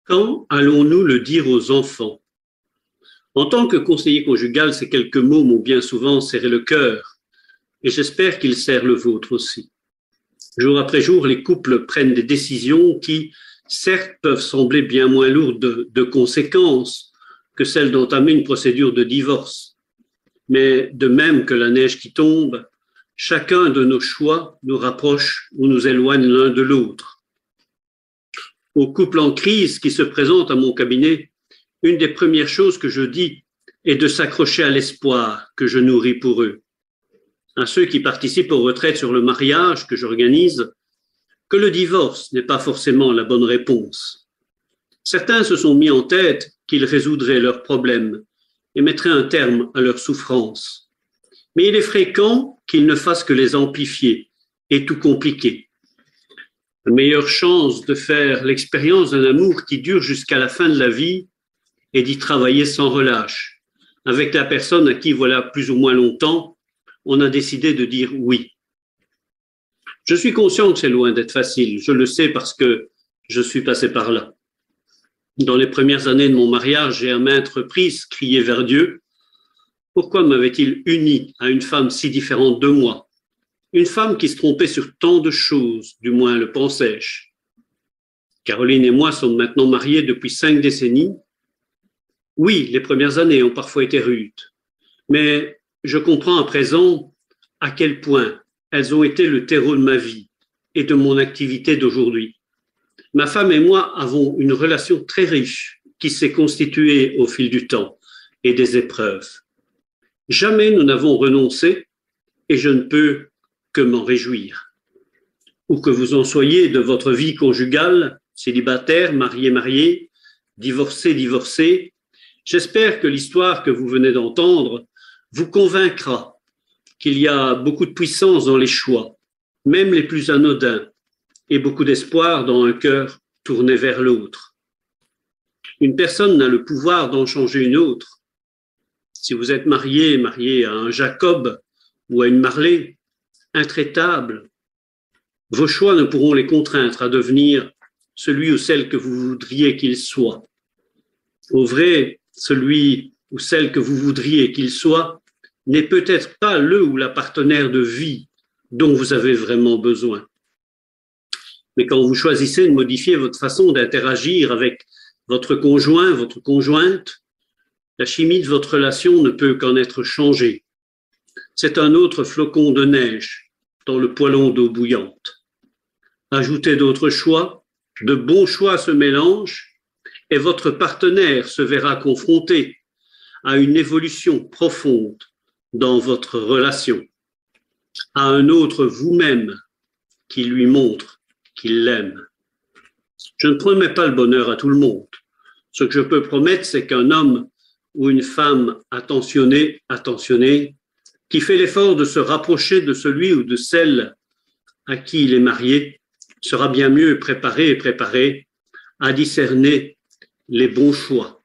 Quand allons-nous le dire aux enfants? En tant que conseiller conjugal, ces quelques mots m'ont bien souvent serré le cœur, et j'espère qu'ils serrent le vôtre aussi. Jour après jour, les couples prennent des décisions qui, certes, peuvent sembler bien moins lourdes de conséquences que celles d'entamer une procédure de divorce. Mais de même que la neige qui tombe, chacun de nos choix nous rapproche ou nous éloigne l'un de l'autre. Aux couples en crise qui se présentent à mon cabinet, une des premières choses que je dis est de s'accrocher à l'espoir que je nourris pour eux. À ceux qui participent aux retraites sur le mariage que j'organise, que le divorce n'est pas forcément la bonne réponse. Certains se sont mis en tête qu'ils résoudraient leurs problèmes et mettraient un terme à leurs souffrances. Mais il est fréquent qu'ils ne fassent que les amplifier et tout compliquer. La meilleure chance de faire l'expérience d'un amour qui dure jusqu'à la fin de la vie est d'y travailler sans relâche, avec la personne à qui, voilà plus ou moins longtemps, on a décidé de dire oui. Je suis conscient que c'est loin d'être facile, je le sais parce que je suis passé par là. Dans les premières années de mon mariage, j'ai à maintes reprises crié vers Dieu. Pourquoi m'avait-il uni à une femme si différente de moi? Une femme qui se trompait sur tant de choses, du moins le pensais-je. Caroline et moi sommes maintenant mariés depuis 5 décennies. Oui, les premières années ont parfois été rudes, mais je comprends à présent à quel point elles ont été le terreau de ma vie et de mon activité d'aujourd'hui. Ma femme et moi avons une relation très riche qui s'est constituée au fil du temps et des épreuves. Jamais nous n'avons renoncé et je ne peux que m'en réjouir. Où que vous en soyez de votre vie conjugale, célibataire, marié, divorcé, j'espère que l'histoire que vous venez d'entendre vous convaincra qu'il y a beaucoup de puissance dans les choix, même les plus anodins, et beaucoup d'espoir dans un cœur tourné vers l'autre. Une personne n'a le pouvoir d'en changer une autre. Si vous êtes marié à un Jacob ou à une Marley, intraitable, vos choix ne pourront les contraindre à devenir celui ou celle que vous voudriez qu'il soit. Au vrai, celui ou celle que vous voudriez qu'il soit n'est peut-être pas le ou la partenaire de vie dont vous avez vraiment besoin. Mais quand vous choisissez de modifier votre façon d'interagir avec votre conjoint, votre conjointe, la chimie de votre relation ne peut qu'en être changée. C'est un autre flocon de neige dans le poêlon d'eau bouillante. Ajoutez d'autres choix, de bons choix se mélangent et votre partenaire se verra confronté à une évolution profonde dans votre relation, à un autre vous-même qui lui montre qu'il l'aime. Je ne promets pas le bonheur à tout le monde. Ce que je peux promettre, c'est qu'un homme ou une femme attentionnée, qui fait l'effort de se rapprocher de celui ou de celle à qui il est marié, sera bien mieux préparé à discerner les bons choix